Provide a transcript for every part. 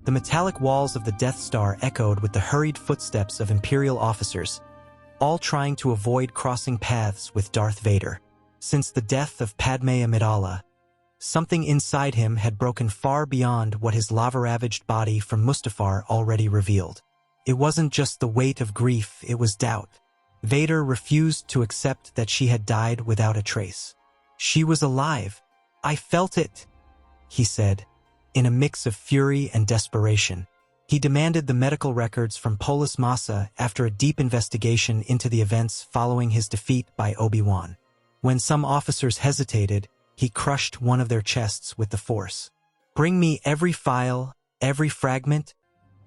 The metallic walls of the Death Star echoed with the hurried footsteps of Imperial officers, all trying to avoid crossing paths with Darth Vader. Since the death of Padme Amidala, something inside him had broken far beyond what his lava-ravaged body from Mustafar already revealed. It wasn't just the weight of grief, it was doubt. Vader refused to accept that she had died without a trace. She was alive. I felt it, he said, in a mix of fury and desperation. He demanded the medical records from Polis Massa after a deep investigation into the events following his defeat by Obi-Wan. When some officers hesitated, he crushed one of their chests with the Force. Bring me every file, every fragment,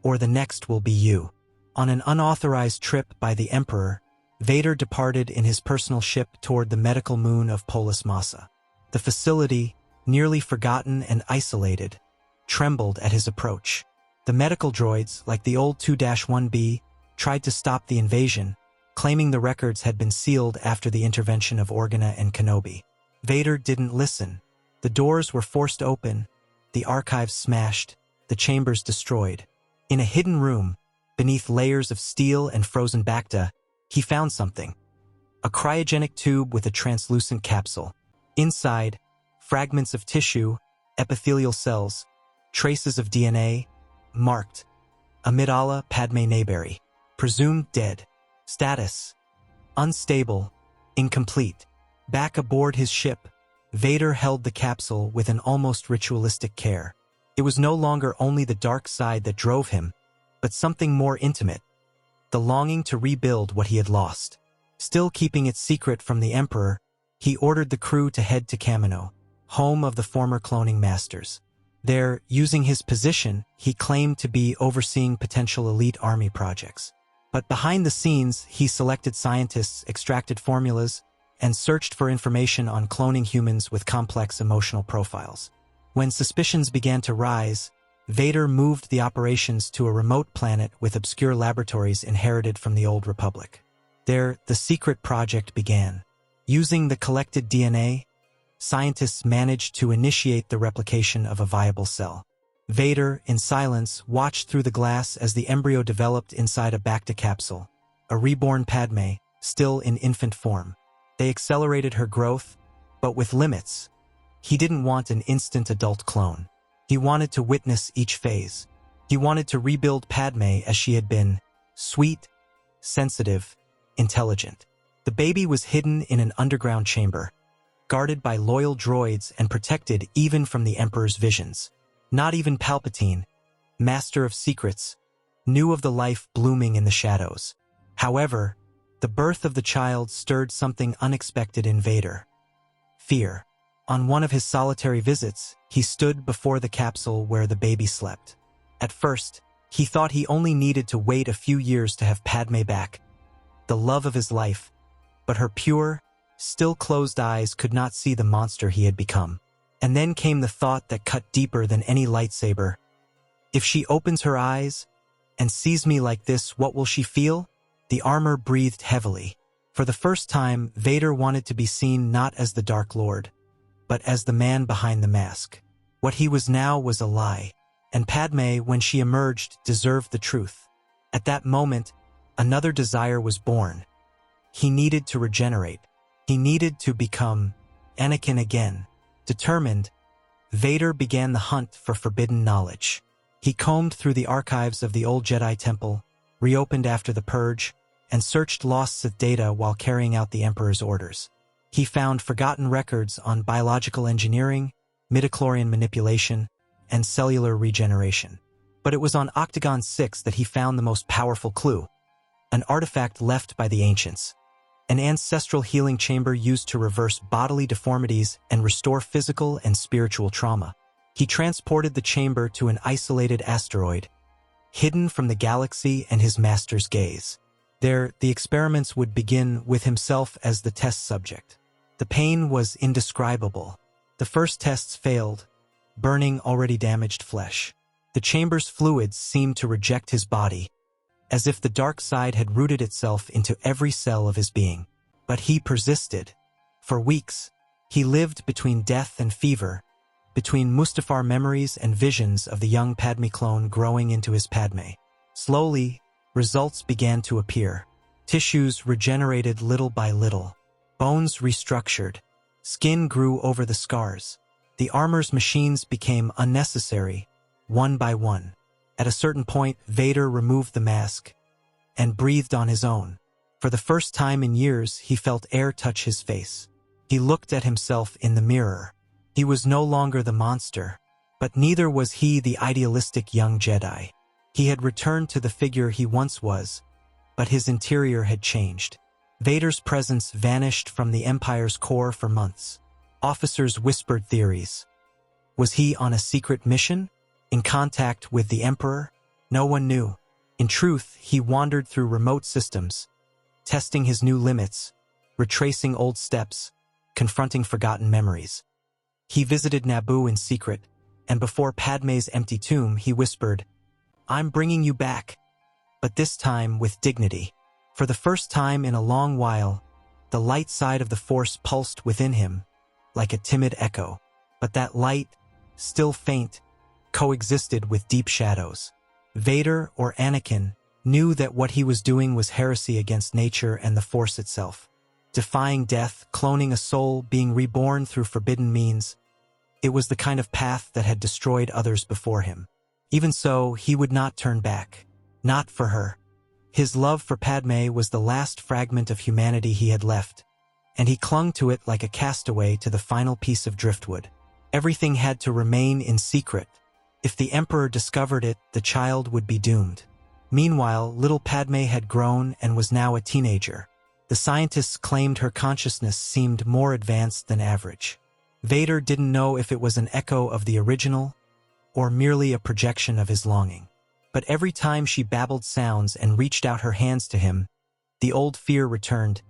or the next will be you. On an unauthorized trip by the Emperor, Vader departed in his personal ship toward the medical moon of Polis Massa. The facility, nearly forgotten and isolated, trembled at his approach. The medical droids, like the old 2-1B, tried to stop the invasion, claiming the records had been sealed after the intervention of Organa and Kenobi. Vader didn't listen. The doors were forced open, the archives smashed, the chambers destroyed. In a hidden room, beneath layers of steel and frozen bacta, he found something. A cryogenic tube with a translucent capsule. Inside, fragments of tissue, epithelial cells, traces of DNA, marked Amidala Padme Naberry, presumed dead. Status: unstable, incomplete. Back aboard his ship, Vader held the capsule with an almost ritualistic care. It was no longer only the dark side that drove him, but something more intimate, the longing to rebuild what he had lost. Still keeping it secret from the Emperor, he ordered the crew to head to Kamino, home of the former cloning masters. There, using his position, he claimed to be overseeing potential elite army projects. But behind the scenes, he selected scientists, extracted formulas, and searched for information on cloning humans with complex emotional profiles. When suspicions began to rise, Vader moved the operations to a remote planet with obscure laboratories inherited from the Old Republic. There, the secret project began. Using the collected DNA, scientists managed to initiate the replication of a viable cell. Vader, in silence, watched through the glass as the embryo developed inside a Bacta capsule, a reborn Padme, still in infant form. They accelerated her growth, but with limits. He didn't want an instant adult clone. He wanted to witness each phase. He wanted to rebuild Padme as she had been: sweet, sensitive, intelligent. The baby was hidden in an underground chamber, guarded by loyal droids and protected even from the Emperor's visions. Not even Palpatine, master of secrets, knew of the life blooming in the shadows. However, the birth of the child stirred something unexpected in Vader: fear. On one of his solitary visits, he stood before the capsule where the baby slept. At first, he thought he only needed to wait a few years to have Padme back, the love of his life, but her pure, still closed eyes could not see the monster he had become. And then came the thought that cut deeper than any lightsaber. If she opens her eyes and sees me like this, what will she feel? The armor breathed heavily. For the first time, Vader wanted to be seen not as the Dark Lord, but as the man behind the mask. What he was now was a lie, and Padme, when she emerged, deserved the truth. At that moment, another desire was born. He needed to regenerate. He needed to become Anakin again. Determined, Vader began the hunt for forbidden knowledge. He combed through the archives of the old Jedi Temple, reopened after the Purge, and searched lost Sith data while carrying out the Emperor's orders. He found forgotten records on biological engineering, midichlorian manipulation, and cellular regeneration. But it was on Octagon 6 that he found the most powerful clue: an artifact left by the ancients. An ancestral healing chamber used to reverse bodily deformities and restore physical and spiritual trauma. He transported the chamber to an isolated asteroid, hidden from the galaxy and his master's gaze. There, the experiments would begin with himself as the test subject. The pain was indescribable. The first tests failed, burning already damaged flesh. The chamber's fluids seemed to reject his body, as if the dark side had rooted itself into every cell of his being. But he persisted. For weeks, he lived between death and fever, between Mustafar memories and visions of the young Padme clone growing into his Padme. Slowly, results began to appear. Tissues regenerated little by little. Bones restructured. Skin grew over the scars. The armor's machines became unnecessary, one by one. At a certain point, Vader removed the mask and breathed on his own. For the first time in years, he felt air touch his face. He looked at himself in the mirror. He was no longer the monster, but neither was he the idealistic young Jedi. He had returned to the figure he once was, but his interior had changed. Vader's presence vanished from the Empire's core for months. Officers whispered theories. Was he on a secret mission? In contact with the Emperor? No one knew. In truth, he wandered through remote systems, testing his new limits, retracing old steps, confronting forgotten memories. He visited Naboo in secret, and before Padme's empty tomb, he whispered, "I'm bringing you back," but this time with dignity. For the first time in a long while, the light side of the Force pulsed within him, like a timid echo. But that light, still faint, coexisted with deep shadows. Vader, or Anakin, knew that what he was doing was heresy against nature and the Force itself. Defying death, cloning a soul, being reborn through forbidden means, it was the kind of path that had destroyed others before him. Even so, he would not turn back. Not for her. His love for Padme was the last fragment of humanity he had left, and he clung to it like a castaway to the final piece of driftwood. Everything had to remain in secret. If the Emperor discovered it, the child would be doomed. Meanwhile, little Padme had grown and was now a teenager. The scientists claimed her consciousness seemed more advanced than average. Vader didn't know if it was an echo of the original or merely a projection of his longing. But every time she babbled sounds and reached out her hands to him, the old fear returned.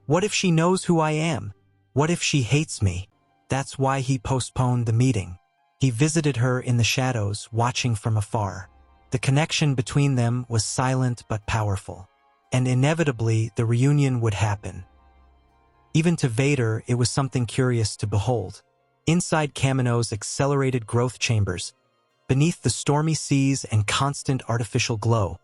What if she knows who I am? What if she hates me? That's why he postponed the meeting. He visited her in the shadows, watching from afar. The connection between them was silent but powerful. And inevitably, the reunion would happen. Even to Vader, it was something curious to behold. Inside Kamino's accelerated growth chambers, beneath the stormy seas and constant artificial glow,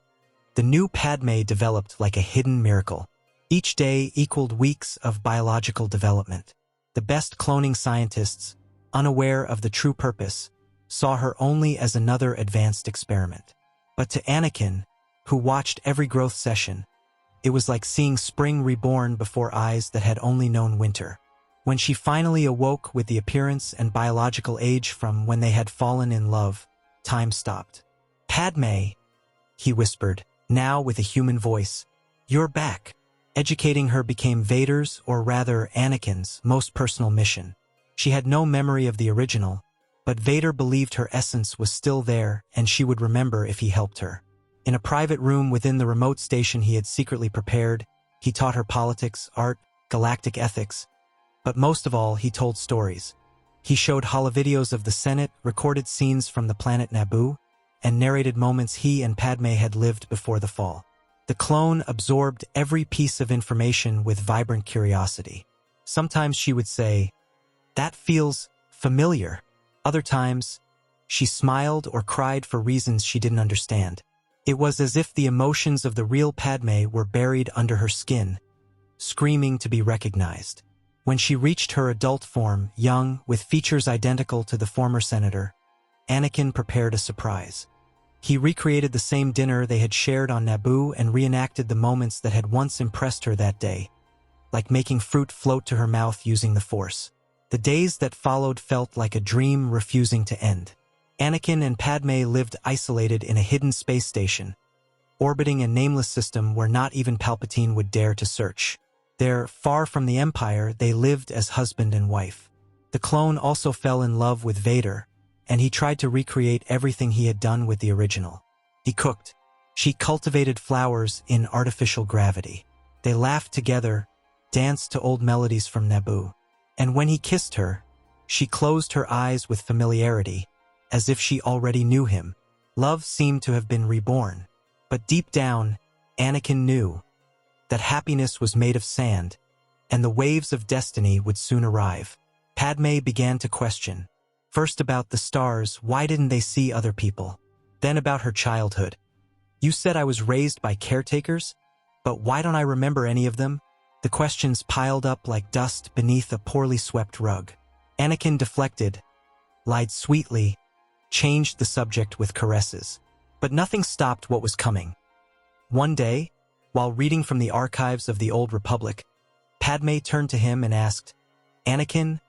the new Padme developed like a hidden miracle. Each day equaled weeks of biological development. The best cloning scientists, unaware of the true purpose, saw her only as another advanced experiment. But to Anakin, who watched every growth session, it was like seeing spring reborn before eyes that had only known winter. When she finally awoke with the appearance and biological age from when they had fallen in love, time stopped. "Padme," he whispered, now with a human voice, "you're back." Educating her became Vader's, or rather Anakin's, most personal mission. She had no memory of the original, but Vader believed her essence was still there and she would remember if he helped her. In a private room within the remote station he had secretly prepared, he taught her politics, art, galactic ethics, but most of all, he told stories. He showed holovideos of the Senate, recorded scenes from the planet Naboo, and narrated moments he and Padme had lived before the fall. The clone absorbed every piece of information with vibrant curiosity. Sometimes she would say, "That feels familiar." Other times, she smiled or cried for reasons she didn't understand. It was as if the emotions of the real Padme were buried under her skin, screaming to be recognized. When she reached her adult form, young, with features identical to the former senator, Anakin prepared a surprise. He recreated the same dinner they had shared on Naboo and reenacted the moments that had once impressed her that day, like making fruit float to her mouth using the Force. The days that followed felt like a dream refusing to end. Anakin and Padme lived isolated in a hidden space station, orbiting a nameless system where not even Palpatine would dare to search. There, far from the Empire, they lived as husband and wife. The clone also fell in love with Vader, and he tried to recreate everything he had done with the original. He cooked. She cultivated flowers in artificial gravity. They laughed together, danced to old melodies from Naboo. And when he kissed her, she closed her eyes with familiarity, as if she already knew him. Love seemed to have been reborn. But deep down, Anakin knew that happiness was made of sand, and the waves of destiny would soon arrive. Padme began to question. First about the stars, why didn't they see other people? Then about her childhood. You said I was raised by caretakers, but why don't I remember any of them? The questions piled up like dust beneath a poorly swept rug. Anakin deflected, lied sweetly, changed the subject with caresses. But nothing stopped what was coming. One day, while reading from the archives of the Old Republic, Padme turned to him and asked, "Anakin,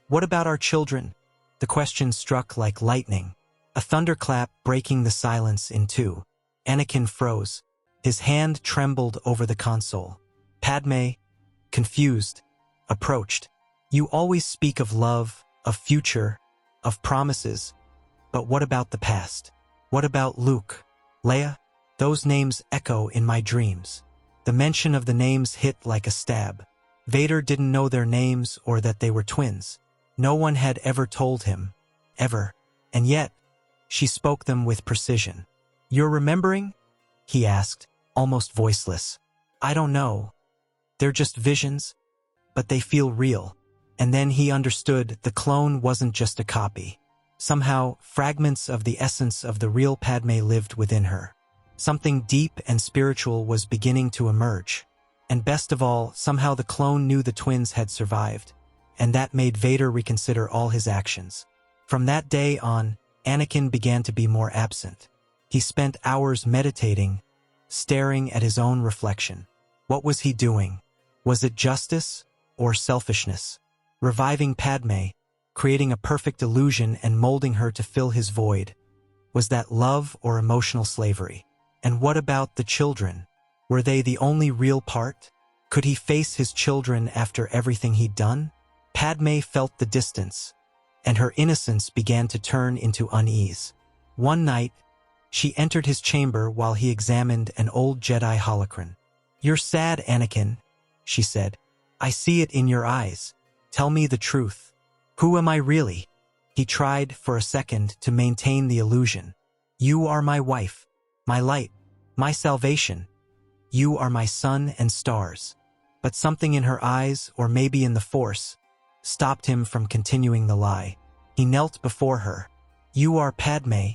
what about our children?" The question struck like lightning, a thunderclap breaking the silence in two. Anakin froze. His hand trembled over the console. Padme, confused, approached. "You always speak of love, of future, of promises. But what about the past? What about Luke, Leia? Those names echo in my dreams." The mention of the names hit like a stab. Vader didn't know their names or that they were twins. No one had ever told him. Ever. And yet, she spoke them with precision. "You're remembering?" he asked, almost voiceless. "I don't know. They're just visions, but they feel real." And then he understood the clone wasn't just a copy. Somehow, fragments of the essence of the real Padme lived within her. Something deep and spiritual was beginning to emerge. And best of all, somehow the clone knew the twins had survived. And that made Vader reconsider all his actions. From that day on, Anakin began to be more absent. He spent hours meditating, staring at his own reflection. What was he doing? Was it justice or selfishness? Reviving Padme, creating a perfect illusion and molding her to fill his void. Was that love or emotional slavery? And what about the children? Were they the only real part? Could he face his children after everything he'd done? Padme felt the distance, and her innocence began to turn into unease. One night, she entered his chamber while he examined an old Jedi holocron. "You're sad, Anakin," she said. "I see it in your eyes. Tell me the truth. Who am I really?" He tried for a second to maintain the illusion. "You are my wife, my light, my salvation. You are my sun and stars." But something in her eyes, or maybe in the Force, stopped him from continuing the lie. He knelt before her. "You are Padme,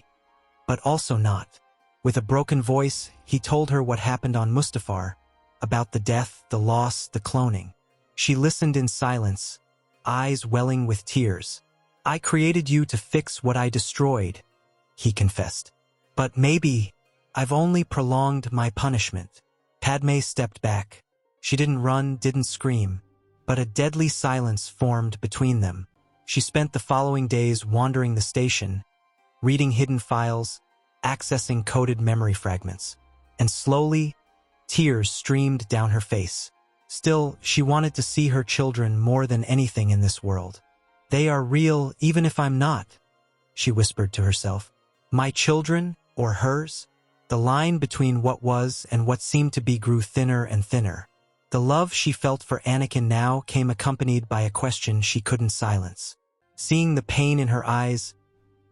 but also not." With a broken voice, he told her what happened on Mustafar, about the death, the loss, the cloning. She listened in silence, eyes welling with tears. "I created you to fix what I destroyed," he confessed. "But maybe I've only prolonged my punishment." Padme stepped back. She didn't run, didn't scream, but a deadly silence formed between them. She spent the following days wandering the station, reading hidden files, accessing coded memory fragments. And slowly, tears streamed down her face. Still, she wanted to see her children more than anything in this world. "They are real even if I'm not," she whispered to herself. "My children, or hers?" The line between what was and what seemed to be grew thinner and thinner. The love she felt for Anakin now came accompanied by a question she couldn't silence. Seeing the pain in her eyes,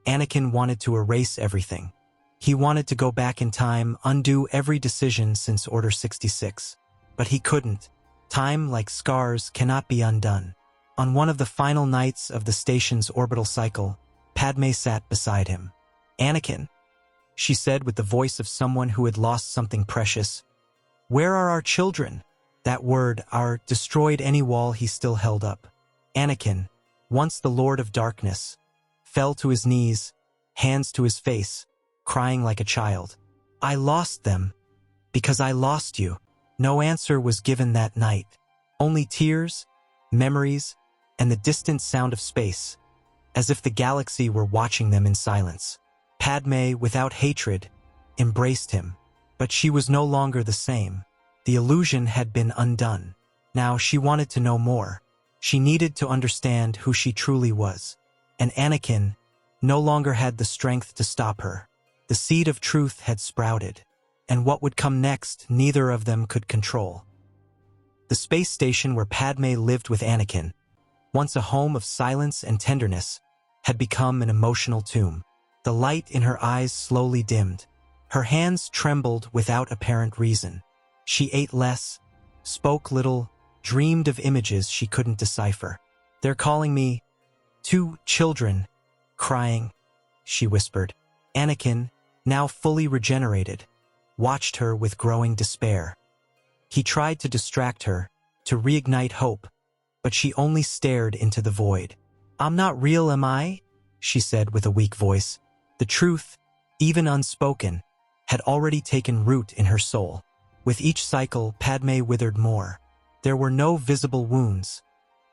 Anakin wanted to erase everything. He wanted to go back in time, undo every decision since Order 66. But he couldn't. Time, like scars, cannot be undone. On one of the final nights of the station's orbital cycle, Padme sat beside him. "Anakin," she said with the voice of someone who had lost something precious, "where are our children?" That word, "our," destroyed any wall he still held up. Anakin, once the Lord of Darkness, fell to his knees, hands to his face, crying like a child. "I lost them, because I lost you." No answer was given that night. Only tears, memories, and the distant sound of space, as if the galaxy were watching them in silence. Padme, without hatred, embraced him. But she was no longer the same. The illusion had been undone. Now she wanted to know more. She needed to understand who she truly was. And Anakin no longer had the strength to stop her. The seed of truth had sprouted. And what would come next, neither of them could control. The space station where Padme lived with Anakin, once a home of silence and tenderness, had become an emotional tomb. The light in her eyes slowly dimmed. Her hands trembled without apparent reason. She ate less, spoke little, dreamed of images she couldn't decipher. "They're calling me 2 children," crying," she whispered. Anakin, now fully regenerated, watched her with growing despair. He tried to distract her, to reignite hope, but she only stared into the void. "I'm not real, am I?" she said with a weak voice. The truth, even unspoken, had already taken root in her soul. With each cycle, Padme withered more. There were no visible wounds,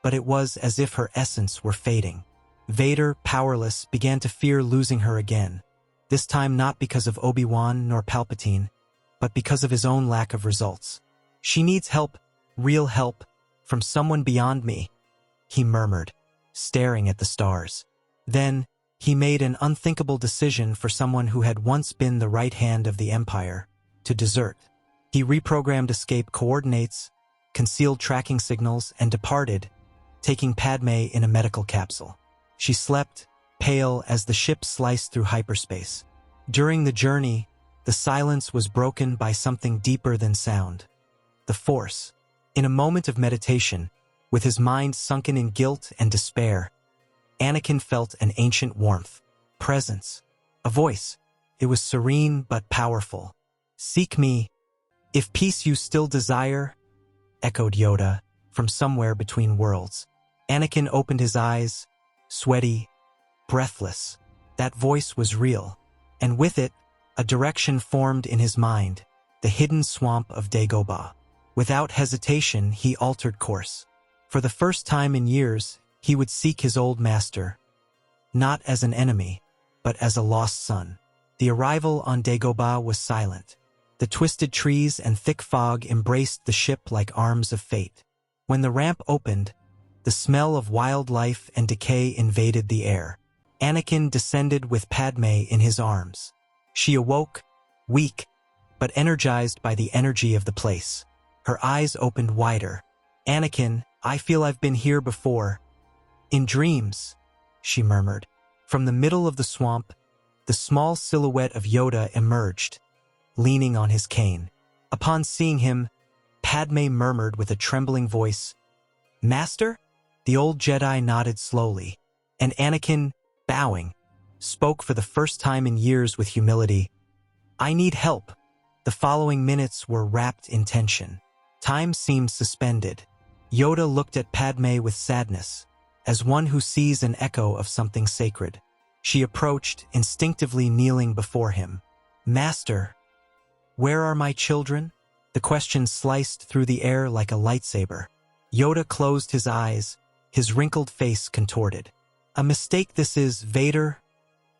but it was as if her essence were fading. Vader, powerless, began to fear losing her again, this time not because of Obi-Wan nor Palpatine, but because of his own lack of results. "She needs help, real help, from someone beyond me," he murmured, staring at the stars. Then, he made an unthinkable decision for someone who had once been the right hand of the Empire, to desert. He reprogrammed escape coordinates, concealed tracking signals, and departed, taking Padme in a medical capsule. She slept, pale as the ship sliced through hyperspace. During the journey, the silence was broken by something deeper than sound. The Force. In a moment of meditation, with his mind sunken in guilt and despair, Anakin felt an ancient warmth, presence, a voice. It was serene but powerful. "Seek me, if peace you still desire," echoed Yoda, from somewhere between worlds. Anakin opened his eyes, sweaty, breathless. That voice was real, and with it, a direction formed in his mind, the hidden swamp of Dagobah. Without hesitation, he altered course. For the first time in years, he would seek his old master, not as an enemy, but as a lost son. The arrival on Dagobah was silent. The twisted trees and thick fog embraced the ship like arms of fate. When the ramp opened, the smell of wildlife and decay invaded the air. Anakin descended with Padme in his arms. She awoke, weak, but energized by the energy of the place. Her eyes opened wider. "Anakin, I feel I've been here before." "In dreams," she murmured. From the middle of the swamp, the small silhouette of Yoda emerged, leaning on his cane. Upon seeing him, Padme murmured with a trembling voice, "Master?" The old Jedi nodded slowly, and Anakin, bowing, spoke for the first time in years with humility. "I need help." The following minutes were wrapped in tension. Time seemed suspended. Yoda looked at Padme with sadness, as one who sees an echo of something sacred. She approached, instinctively kneeling before him. "Master, where are my children?" The question sliced through the air like a lightsaber. Yoda closed his eyes, his wrinkled face contorted. "A mistake this is, Vader,"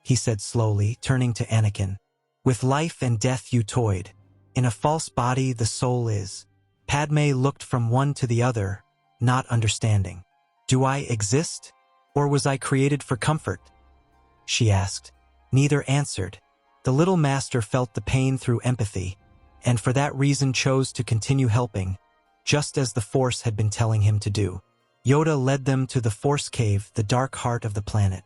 he said slowly, turning to Anakin. "With life and death you toyed. In a false body the soul is." Padme looked from one to the other, not understanding. "Do I exist, or was I created for comfort?" she asked. Neither answered. The little master felt the pain through empathy, and for that reason chose to continue helping, just as the Force had been telling him to do. Yoda led them to the Force Cave, the dark heart of the planet.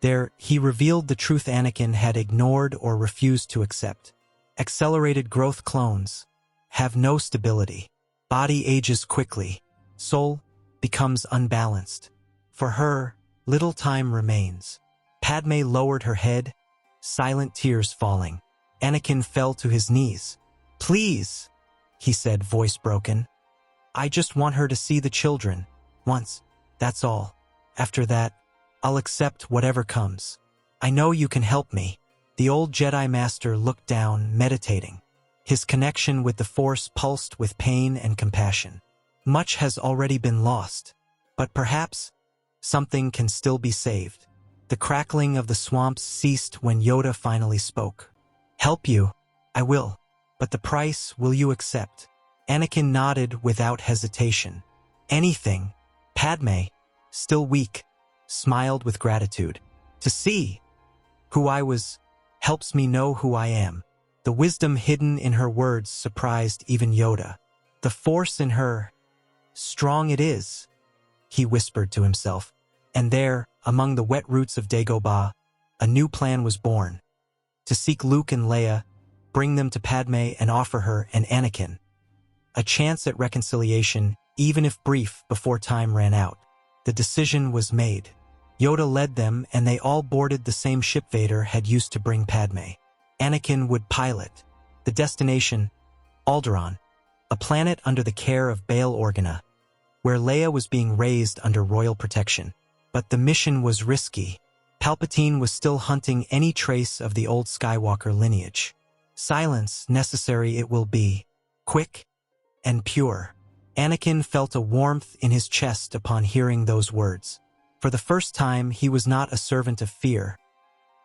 There, he revealed the truth Anakin had ignored or refused to accept. Accelerated growth clones have no stability. Body ages quickly. Soul becomes unbalanced. For her, little time remains. Padme lowered her head, silent tears falling. Anakin fell to his knees. "Please," he said, voice broken. "I just want her to see the children. Once, that's all. After that, I'll accept whatever comes. I know you can help me." The old Jedi Master looked down, meditating. His connection with the Force pulsed with pain and compassion. Much has already been lost, but perhaps something can still be saved. The crackling of the swamps ceased when Yoda finally spoke. "Help you, I will. But the price, will you accept?" Anakin nodded without hesitation. "Anything." Padme, still weak, smiled with gratitude. "To see who I was helps me know who I am." The wisdom hidden in her words surprised even Yoda. "The Force in her, strong it is," he whispered to himself. And there, among the wet roots of Dagobah, a new plan was born. To seek Luke and Leia, bring them to Padme and offer her and Anakin a chance at reconciliation, even if brief, before time ran out. The decision was made. Yoda led them, and they all boarded the same ship Vader had used to bring Padme. Anakin would pilot. The destination, Alderaan, a planet under the care of Bail Organa, where Leia was being raised under royal protection. But the mission was risky. Palpatine was still hunting any trace of the old Skywalker lineage. Silence necessary it will be, quick and pure. Anakin felt a warmth in his chest upon hearing those words. For the first time, he was not a servant of fear,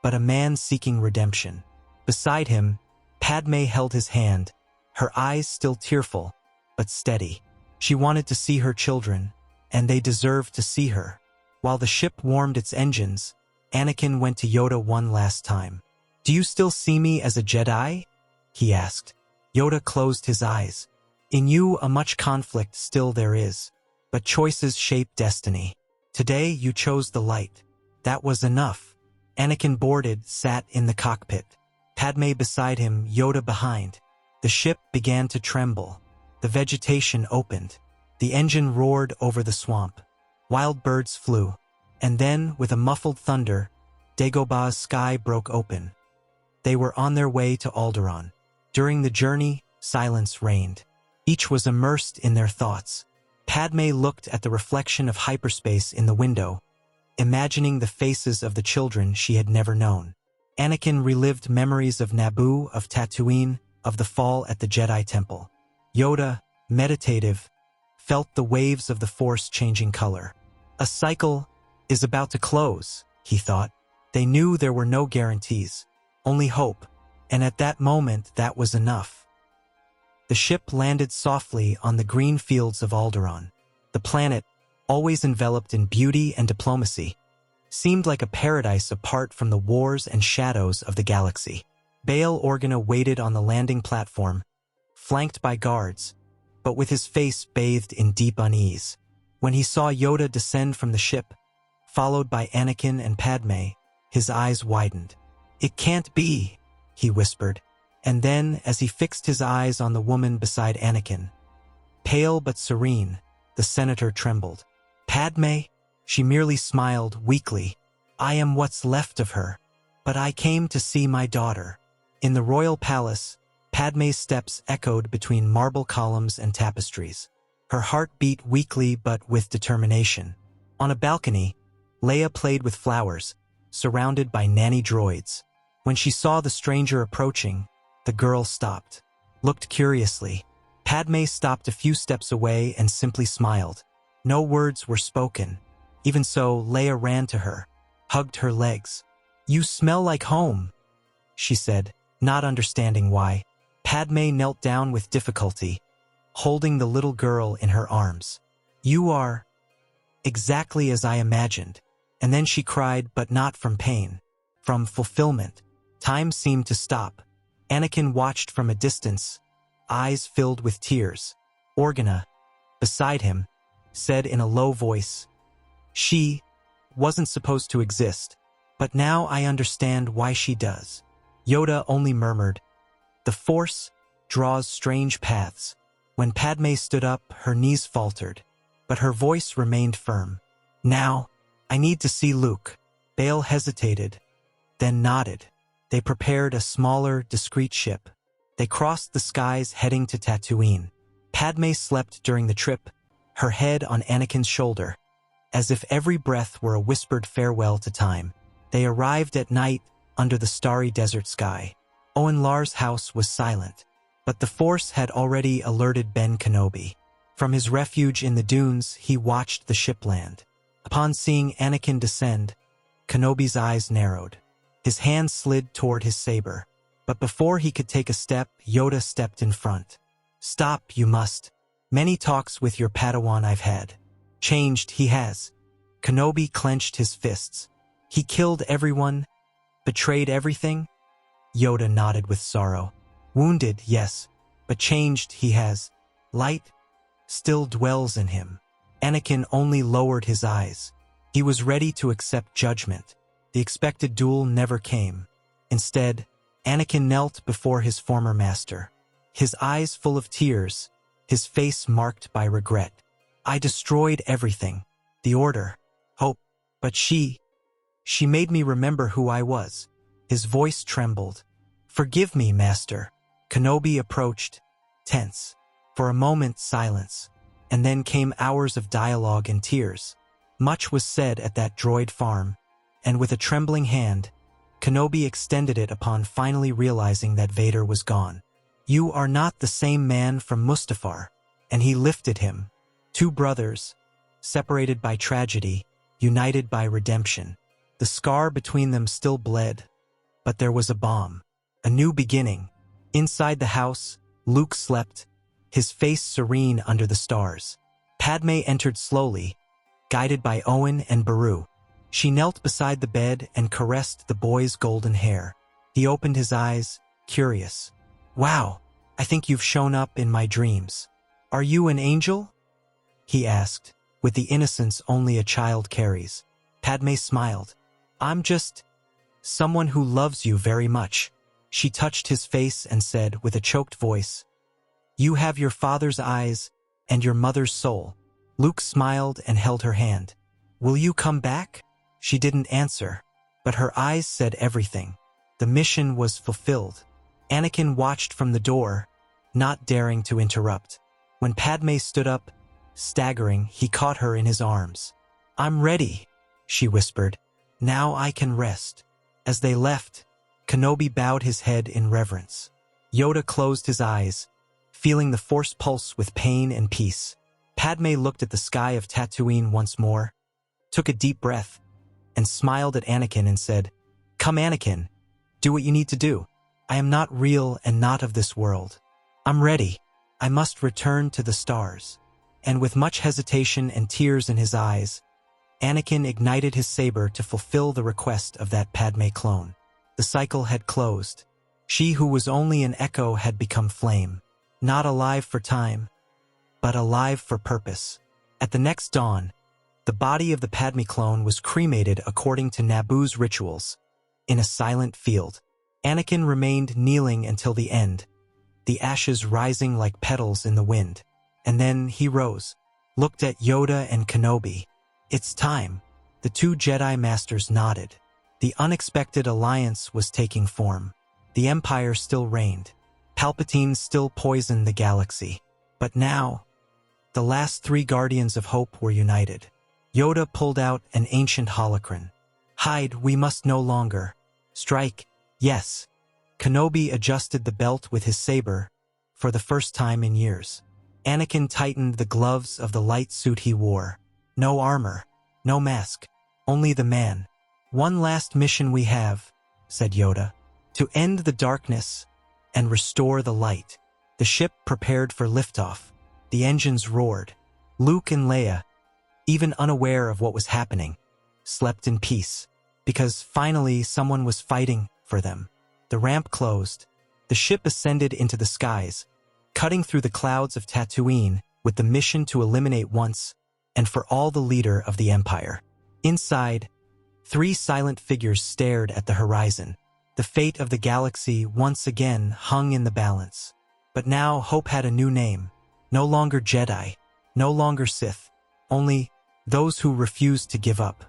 but a man seeking redemption. Beside him, Padme held his hand, her eyes still tearful, but steady. She wanted to see her children, and they deserved to see her. While the ship warmed its engines, Anakin went to Yoda one last time. "Do you still see me as a Jedi?" he asked. Yoda closed his eyes. "In you a much conflict still there is, but choices shape destiny. Today you chose the light. That was enough." Anakin boarded, sat in the cockpit. Padme beside him, Yoda behind. The ship began to tremble. The vegetation opened. The engine roared over the swamp. Wild birds flew. And then, with a muffled thunder, Dagobah's sky broke open. They were on their way to Alderaan. During the journey, silence reigned. Each was immersed in their thoughts. Padme looked at the reflection of hyperspace in the window, imagining the faces of the children she had never known. Anakin relived memories of Naboo, of Tatooine, of the fall at the Jedi Temple. Yoda, meditative, felt the waves of the Force changing color. A cycle is about to close, he thought. They knew there were no guarantees, only hope, and at that moment that was enough. The ship landed softly on the green fields of Alderaan. The planet, always enveloped in beauty and diplomacy, seemed like a paradise apart from the wars and shadows of the galaxy. Bail Organa waited on the landing platform, flanked by guards, but with his face bathed in deep unease. When he saw Yoda descend from the ship, followed by Anakin and Padme, his eyes widened. "It can't be," he whispered, and then, as he fixed his eyes on the woman beside Anakin, pale but serene, the senator trembled. "Padme?" She merely smiled weakly. "I am what's left of her, but I came to see my daughter." In the royal palace, Padme's steps echoed between marble columns and tapestries. Her heart beat weakly but with determination. On a balcony, Leia played with flowers, surrounded by nanny droids. When she saw the stranger approaching, the girl stopped, looked curiously. Padme stopped a few steps away and simply smiled. No words were spoken. Even so, Leia ran to her, hugged her legs. "You smell like home," she said, not understanding why. Padme knelt down with difficulty, holding the little girl in her arms. "You are exactly as I imagined." And then she cried, but not from pain, from fulfillment. Time seemed to stop. Anakin watched from a distance, eyes filled with tears. Organa, beside him, said in a low voice, "She wasn't supposed to exist, but now I understand why she does." Yoda only murmured, "The Force draws strange paths." When Padme stood up, her knees faltered, but her voice remained firm. "Now, I need to see Luke." Bail hesitated, then nodded. They prepared a smaller, discreet ship. They crossed the skies heading to Tatooine. Padme slept during the trip, her head on Anakin's shoulder, as if every breath were a whispered farewell to time. They arrived at night under the starry desert sky. Owen Lar's house was silent, but the Force had already alerted Ben Kenobi. From his refuge in the dunes, he watched the ship land. Upon seeing Anakin descend, Kenobi's eyes narrowed. His hand slid toward his saber, but before he could take a step, Yoda stepped in front. "Stop, you must. Many talks with your Padawan I've had. Changed he has." Kenobi clenched his fists. "He killed everyone, betrayed everything?" Yoda nodded with sorrow. "Wounded, yes, but changed he has. Light still dwells in him." Anakin only lowered his eyes. He was ready to accept judgment. The expected duel never came. Instead, Anakin knelt before his former master, his eyes full of tears, his face marked by regret. "I destroyed everything. The Order, hope, but she," She made me remember who I was. His voice trembled. Forgive me, Master. Kenobi approached, tense. For a moment, silence. And then came hours of dialogue and tears. Much was said at that droid farm, and with a trembling hand, Kenobi extended it upon finally realizing that Vader was gone. You are not the same man from Mustafar. And he lifted him. Two brothers, separated by tragedy, united by redemption. The scar between them still bled, but there was a balm, a new beginning. Inside the house, Luke slept, his face serene under the stars. Padme entered slowly, guided by Owen and Beru. She knelt beside the bed and caressed the boy's golden hair. He opened his eyes, curious. Wow, I think you've shown up in my dreams. Are you an angel? He asked, with the innocence only a child carries. Padme smiled. I'm just someone who loves you very much. She touched his face and said with a choked voice, You have your father's eyes and your mother's soul. Luke smiled and held her hand. Will you come back? She didn't answer, but her eyes said everything. The mission was fulfilled. Anakin watched from the door, not daring to interrupt. When Padme stood up, staggering, he caught her in his arms. I'm ready, she whispered. Now I can rest. As they left, Kenobi bowed his head in reverence. Yoda closed his eyes, feeling the Force pulse with pain and peace. Padme looked at the sky of Tatooine once more, took a deep breath, and smiled at Anakin and said, Come, Anakin, do what you need to do. I am not real and not of this world. I'm ready. I must return to the stars. And with much hesitation and tears in his eyes, Anakin ignited his saber to fulfill the request of that Padme clone. The cycle had closed. She who was only an echo had become flame, not alive for time, but alive for purpose. At the next dawn, the body of the Padme clone was cremated according to Naboo's rituals, in a silent field. Anakin remained kneeling until the end, the ashes rising like petals in the wind. And then he rose, looked at Yoda and Kenobi. It's time. The two Jedi Masters nodded. The unexpected alliance was taking form. The Empire still reigned. Palpatine still poisoned the galaxy. But now, the last three Guardians of Hope were united. Yoda pulled out an ancient holocron. Hide, we must no longer. Strike, yes. Kenobi adjusted the belt with his saber for the first time in years. Anakin tightened the gloves of the light suit he wore. No armor, no mask, only the man. One last mission we have, said Yoda, to end the darkness and restore the light. The ship prepared for liftoff. The engines roared. Luke and Leia, even unaware of what was happening, slept in peace, because finally someone was fighting for them. The ramp closed. The ship ascended into the skies, cutting through the clouds of Tatooine with the mission to eliminate once and for all the leader of the Empire. Inside, three silent figures stared at the horizon. The fate of the galaxy once again hung in the balance. But now hope had a new name. No longer Jedi, no longer Sith, only those who refused to give up.